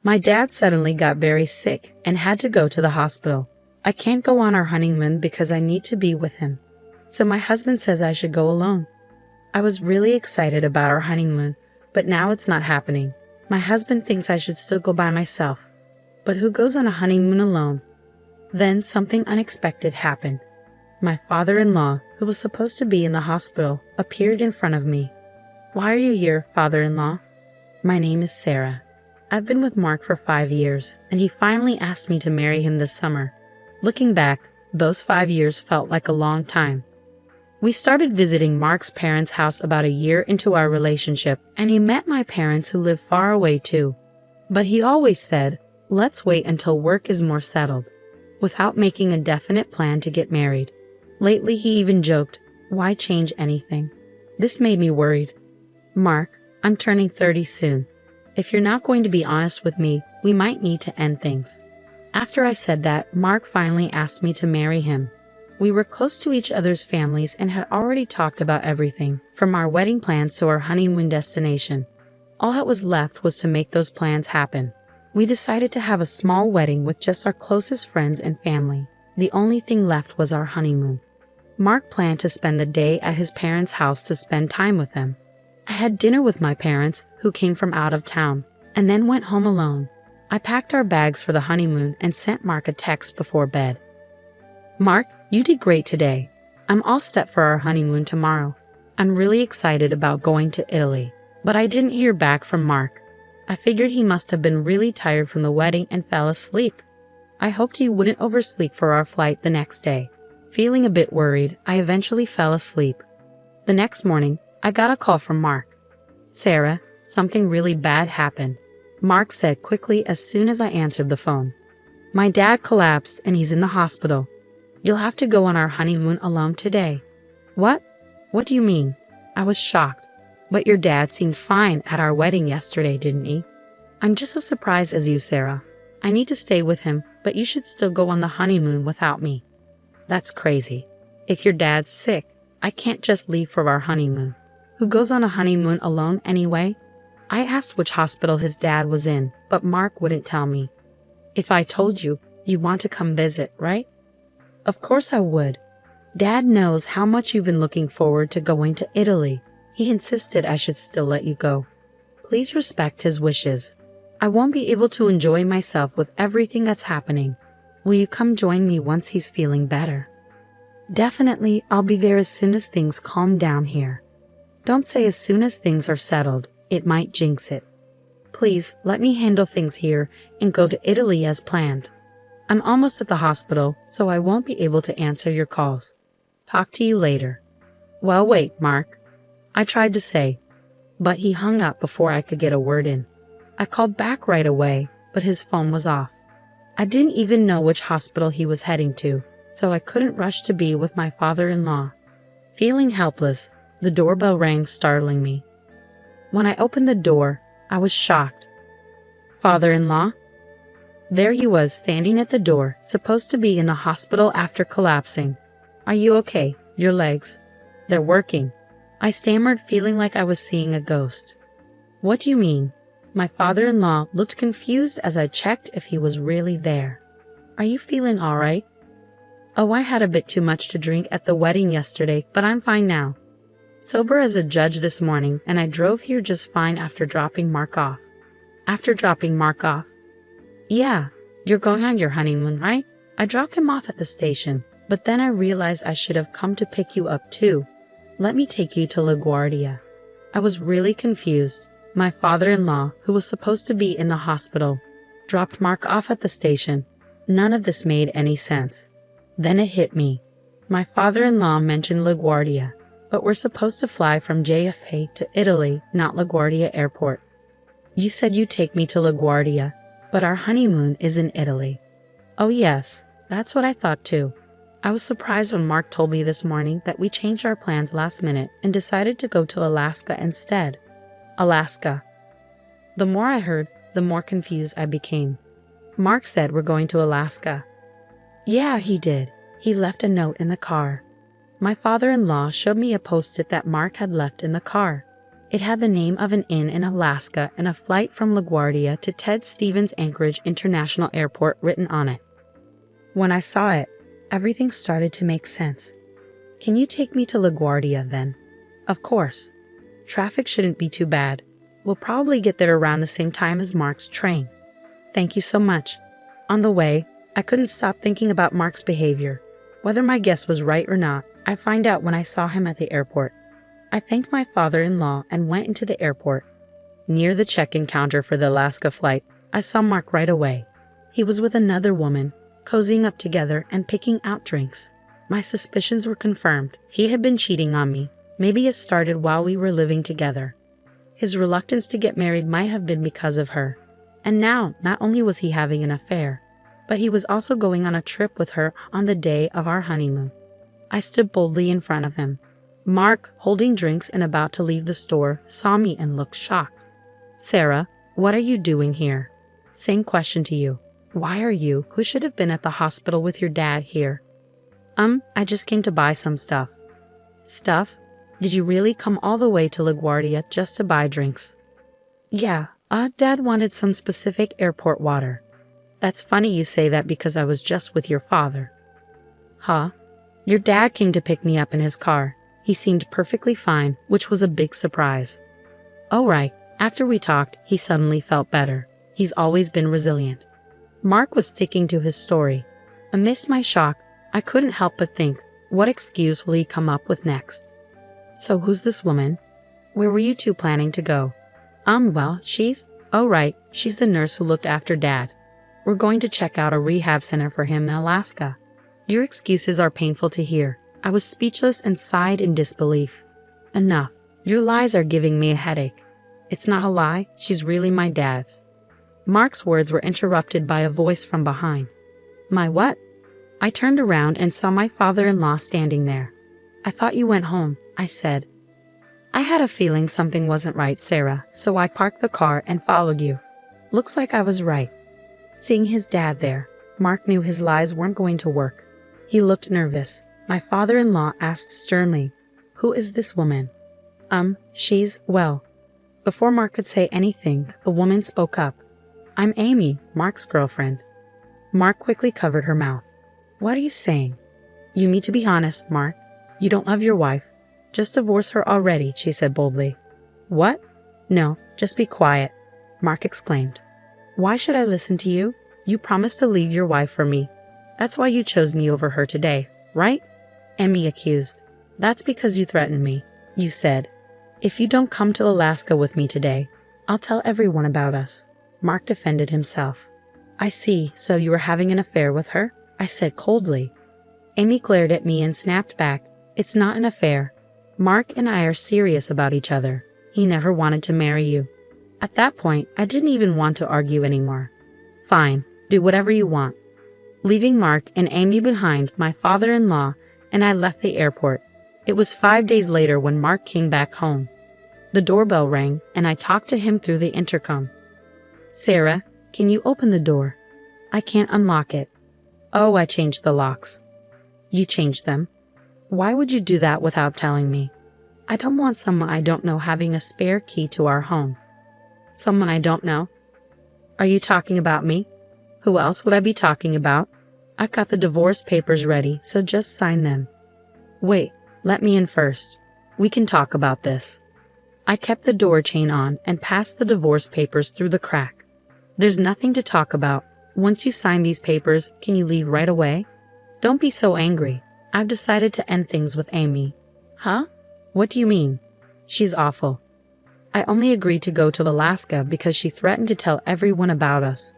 My dad suddenly got very sick and had to go to the hospital. I can't go on our honeymoon because I need to be with him. So my husband says I should go alone. I was really excited about our honeymoon, but now it's not happening. My husband thinks I should still go by myself. But who goes on a honeymoon alone? Then something unexpected happened. My father-in-law, who was supposed to be in the hospital, appeared in front of me. "Why are you here, father-in-law?" "My name is Sarah. I've been with Mark for 5 years, and he finally asked me to marry him this summer." Looking back, those 5 years felt like a long time. We started visiting Mark's parents' house about a year into our relationship, and he met my parents who live far away too. But he always said, "Let's wait until work is more settled," without making a definite plan to get married. Lately he even joked, "Why change anything?" This made me worried. "Mark, I'm turning 30 soon. If you're not going to be honest with me, we might need to end things." After I said that, Mark finally asked me to marry him. We were close to each other's families and had already talked about everything, from our wedding plans to our honeymoon destination. All that was left was to make those plans happen. We decided to have a small wedding with just our closest friends and family. The only thing left was our honeymoon. Mark planned to spend the day at his parents' house to spend time with them. I had dinner with my parents, who came from out of town, and then went home alone. I packed our bags for the honeymoon and sent Mark a text before bed. "Mark, you did great today. I'm all set for our honeymoon tomorrow. I'm really excited about going to Italy." But I didn't hear back from Mark. I figured he must have been really tired from the wedding and fell asleep. I hoped he wouldn't oversleep for our flight the next day. Feeling a bit worried, I eventually fell asleep. The next morning, I got a call from Mark. "Sarah, something really bad happened," Mark said quickly as soon as I answered the phone. "My dad collapsed and he's in the hospital. You'll have to go on our honeymoon alone today." "What? What do you mean?" I was shocked. "But your dad seemed fine at our wedding yesterday, didn't he?" "I'm just as surprised as you, Sarah. I need to stay with him, but you should still go on the honeymoon without me." "That's crazy. If your dad's sick, I can't just leave for our honeymoon. Who goes on a honeymoon alone anyway?" I asked which hospital his dad was in, but Mark wouldn't tell me. "If I told you, you'd want to come visit, right?" "Of course I would. Dad knows how much you've been looking forward to going to Italy. He insisted I should still let you go. Please respect his wishes. I won't be able to enjoy myself with everything that's happening. Will you come join me once he's feeling better?" "Definitely, I'll be there as soon as things calm down here." "Don't say as soon as things are settled. It might jinx it. Please, let me handle things here and go to Italy as planned. I'm almost at the hospital, so I won't be able to answer your calls. Talk to you later." "Well, wait, Mark," I tried to say, but he hung up before I could get a word in. I called back right away, but his phone was off. I didn't even know which hospital he was heading to, so I couldn't rush to be with my father-in-law. Feeling helpless, the doorbell rang, startling me. When I opened the door, I was shocked. "Father-in-law?" There he was, standing at the door, supposed to be in the hospital after collapsing. "Are you okay? Your legs? They're working." I stammered, feeling like I was seeing a ghost. "What do you mean?" My father-in-law looked confused as I checked if he was really there. "Are you feeling all right?" "Oh, I had a bit too much to drink at the wedding yesterday, but I'm fine now. Sober as a judge this morning, and I drove here just fine after dropping Mark off." "After dropping Mark off?" "Yeah, you're going on your honeymoon, right? I dropped him off at the station, but then I realized I should have come to pick you up too. Let me take you to LaGuardia." I was really confused. My father-in-law, who was supposed to be in the hospital, dropped Mark off at the station. None of this made any sense. Then it hit me. My father-in-law mentioned LaGuardia, but we're supposed to fly from JFK to Italy, not LaGuardia Airport. "You said you'd take me to LaGuardia, but our honeymoon is in Italy." "Oh yes, that's what I thought too." I was surprised when Mark told me this morning that we changed our plans last minute and decided to go to Alaska instead. Alaska. The more I heard, the more confused I became. Mark said we're going to Alaska. Yeah, he did. He left a note in the car. My father-in-law showed me a post-it that Mark had left in the car. It had the name of an inn in Alaska and a flight from LaGuardia to Ted Stevens Anchorage International Airport written on it. When I saw it, everything started to make sense. Can you take me to LaGuardia then? Of course. Traffic shouldn't be too bad. We'll probably get there around the same time as Mark's train. Thank you so much. On the way, I couldn't stop thinking about Mark's behavior. Whether my guess was right or not, I find out when I saw him at the airport. I thanked my father-in-law and went into the airport. Near the check-in counter for the Alaska flight, I saw Mark right away. He was with another woman, cozying up together and picking out drinks. My suspicions were confirmed. He had been cheating on me. Maybe it started while we were living together. His reluctance to get married might have been because of her. And now, not only was he having an affair, but he was also going on a trip with her on the day of our honeymoon. I stood boldly in front of him. Mark, holding drinks and about to leave the store, saw me and looked shocked. Sarah, what are you doing here? Same question to you. Why are you, who should have been at the hospital with your dad, here? I just came to buy some stuff. Stuff? Did you really come all the way to LaGuardia just to buy drinks? Yeah, Dad wanted some specific airport water. That's funny you say that because I was just with your father. Huh? Your dad came to pick me up in his car. He seemed perfectly fine, which was a big surprise. Oh right, after we talked, he suddenly felt better. He's always been resilient. Mark was sticking to his story. Amidst my shock, I couldn't help but think, what excuse will he come up with next? So who's this woman? Where were you two planning to go? Well, oh right, she's the nurse who looked after Dad. We're going to check out a rehab center for him in Alaska. Your excuses are painful to hear. I was speechless and sighed in disbelief. Enough. Your lies are giving me a headache. It's not a lie, she's really my dad's. Mark's words were interrupted by a voice from behind. My what? I turned around and saw my father-in-law standing there. I thought you went home, I said. I had a feeling something wasn't right, Sarah, so I parked the car and followed you. Looks like I was right. Seeing his dad there, Mark knew his lies weren't going to work. He looked nervous. My father-in-law asked sternly, Who is this woman? Well. Before Mark could say anything, the woman spoke up. I'm Amy, Mark's girlfriend. Mark quickly covered her mouth. What are you saying? You need to be honest, Mark. You don't love your wife. Just divorce her already, she said boldly. What? No, just be quiet, Mark exclaimed. Why should I listen to you? You promised to leave your wife for me. That's why you chose me over her today, right? Amy accused. That's because you threatened me, you said. If you don't come to Alaska with me today, I'll tell everyone about us. Mark defended himself. I see, so you were having an affair with her? I said coldly. Amy glared at me and snapped back. It's not an affair. Mark and I are serious about each other. He never wanted to marry you. At that point, I didn't even want to argue anymore. Fine, do whatever you want. Leaving Mark and Amy behind, my father-in-law and I left the airport. It was 5 days later when Mark came back home. The doorbell rang, and I talked to him through the intercom. Sarah, can you open the door? I can't unlock it. Oh, I changed the locks. You changed them? Why would you do that without telling me? I don't want someone I don't know having a spare key to our home. Someone I don't know? Are you talking about me? Who else would I be talking about? I've got the divorce papers ready, so just sign them. Wait, let me in first. We can talk about this. I kept the door chain on and passed the divorce papers through the crack. There's nothing to talk about. Once you sign these papers, can you leave right away? Don't be so angry. I've decided to end things with Amy. Huh? What do you mean? She's awful. I only agreed to go to Alaska because she threatened to tell everyone about us.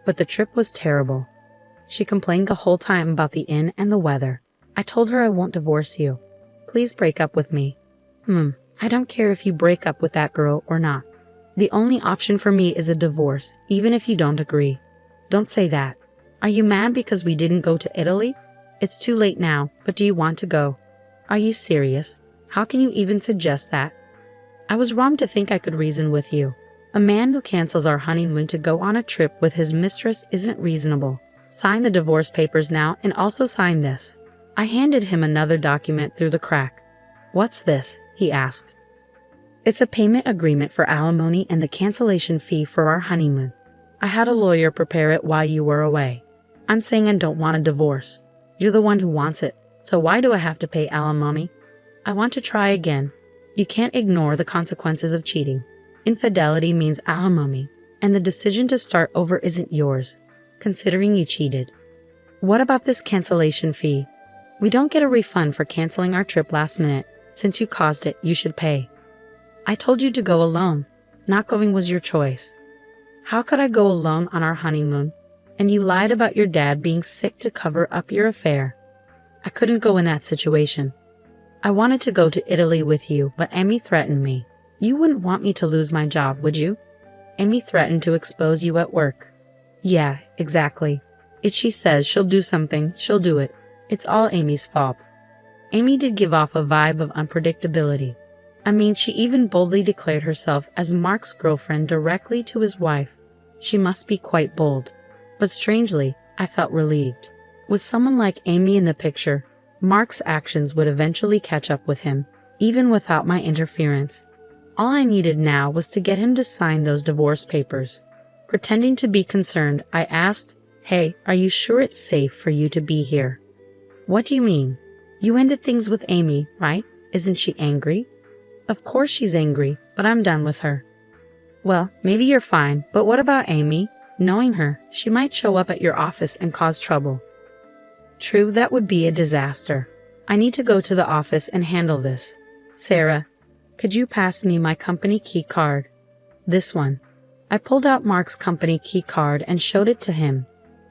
But the trip was terrible. She complained the whole time about the inn and the weather. I told her I won't divorce you. Please break up with me. I don't care if you break up with that girl or not. The only option for me is a divorce, even if you don't agree. Don't say that. Are you mad because we didn't go to Italy? It's too late now, but do you want to go? Are you serious? How can you even suggest that? I was wrong to think I could reason with you. A man who cancels our honeymoon to go on a trip with his mistress isn't reasonable. Sign the divorce papers now and also sign this. I handed him another document through the crack. What's this? He asked. It's a payment agreement for alimony and the cancellation fee for our honeymoon. I had a lawyer prepare it while you were away. I'm saying I don't want a divorce. You're the one who wants it, so why do I have to pay alimony? I want to try again. You can't ignore the consequences of cheating. Infidelity means alimony, and the decision to start over isn't yours, considering you cheated. What about this cancellation fee? We don't get a refund for canceling our trip last minute. Since you caused it, you should pay. I told you to go alone. Not going was your choice. How could I go alone on our honeymoon? And you lied about your dad being sick to cover up your affair. I couldn't go in that situation. I wanted to go to Italy with you, but Amy threatened me. You wouldn't want me to lose my job, would you? Amy threatened to expose you at work. Yeah, exactly. If she says she'll do something, she'll do it. It's all Amy's fault. Amy did give off a vibe of unpredictability. I mean, she even boldly declared herself as Mark's girlfriend directly to his wife. She must be quite bold. But strangely, I felt relieved. With someone like Amy in the picture, Mark's actions would eventually catch up with him, even without my interference. All I needed now was to get him to sign those divorce papers. Pretending to be concerned, I asked, "Hey, are you sure it's safe for you to be here?" "What do you mean? You ended things with Amy, right? Isn't she angry?" "Of course she's angry, but I'm done with her." "Well, maybe you're fine, but what about Amy? Knowing her, she might show up at your office and cause trouble." "True, that would be a disaster. I need to go to the office and handle this. Sarah, could you pass me my company key card? This one." I pulled out Mark's company key card and showed it to him.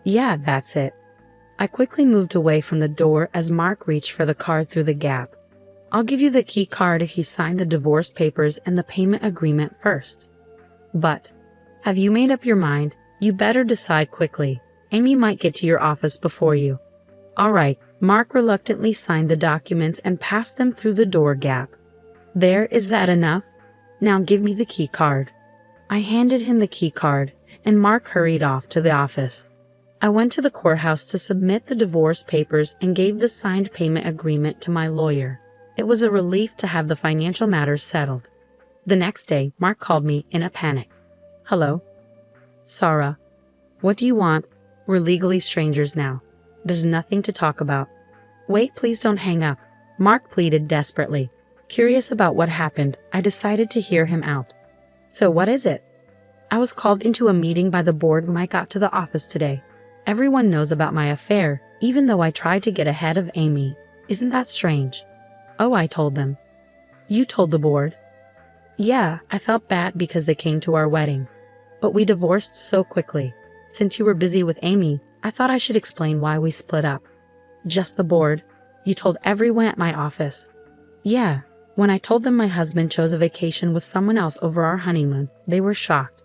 "Yeah, that's it." I quickly moved away from the door as Mark reached for the card through the gap. "I'll give you the key card if you sign the divorce papers and the payment agreement first." "But, have you made up your mind? You better decide quickly. Amy might get to your office before you." "All right." Mark reluctantly signed the documents and passed them through the door gap. "There, is that enough? Now give me the key card." I handed him the key card, and Mark hurried off to the office. I went to the courthouse to submit the divorce papers and gave the signed payment agreement to my lawyer. It was a relief to have the financial matters settled. The next day, Mark called me in a panic. "Hello? Sarah, what do you want? We're legally strangers now. There's nothing to talk about." "Wait, please don't hang up." Mark pleaded desperately. Curious about what happened, I decided to hear him out. "So what is it?" "I was called into a meeting by the board when I got to the office today. Everyone knows about my affair, even though I tried to get ahead of Amy. Isn't that strange?" "Oh, I told them." "You told the board?" "Yeah, I felt bad because they came to our wedding. But we divorced so quickly. Since you were busy with Amy, I thought I should explain why we split up." "Just the board? You told everyone at my office?" "Yeah. When I told them my husband chose a vacation with someone else over our honeymoon, they were shocked."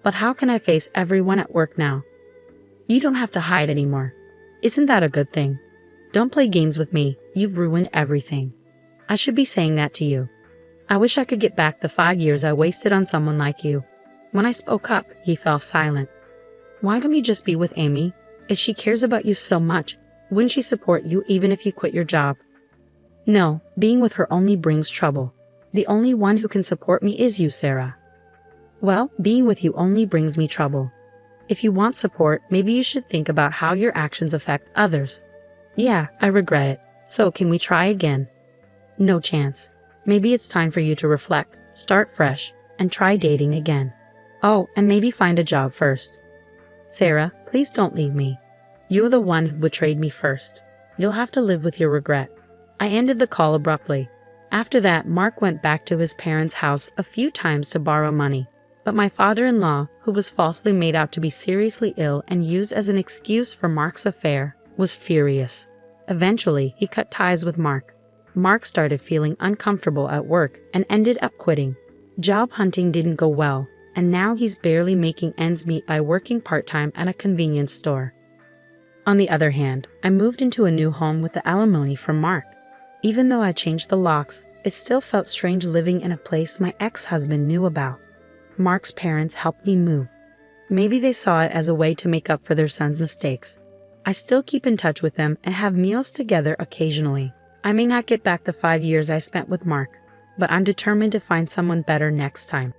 "But how can I face everyone at work now?" "You don't have to hide anymore. Isn't that a good thing? Don't play games with me. You've ruined everything. I should be saying that to you. I wish I could get back the 5 years I wasted on someone like you." When I spoke up, he fell silent. "Why don't you just be with Amy? If she cares about you so much, wouldn't she support you even if you quit your job?" "No, being with her only brings trouble. The only one who can support me is you, Sarah." "Well, being with you only brings me trouble. If you want support, maybe you should think about how your actions affect others." "Yeah, I regret it. So can we try again?" "No chance. Maybe it's time for you to reflect, start fresh, and try dating again. Oh, and maybe find a job first." "Sarah, please don't leave me. You're the one who betrayed me first. You'll have to live with your regret." I ended the call abruptly. After that, Mark went back to his parents' house a few times to borrow money. But my father-in-law, who was falsely made out to be seriously ill and used as an excuse for Mark's affair, was furious. Eventually, he cut ties with Mark. Mark started feeling uncomfortable at work and ended up quitting. Job hunting didn't go well, and now he's barely making ends meet by working part-time at a convenience store. On the other hand, I moved into a new home with the alimony from Mark. Even though I changed the locks, it still felt strange living in a place my ex-husband knew about. Mark's parents helped me move. Maybe they saw it as a way to make up for their son's mistakes. I still keep in touch with them and have meals together occasionally. I may not get back the 5 years I spent with Mark, but I'm determined to find someone better next time.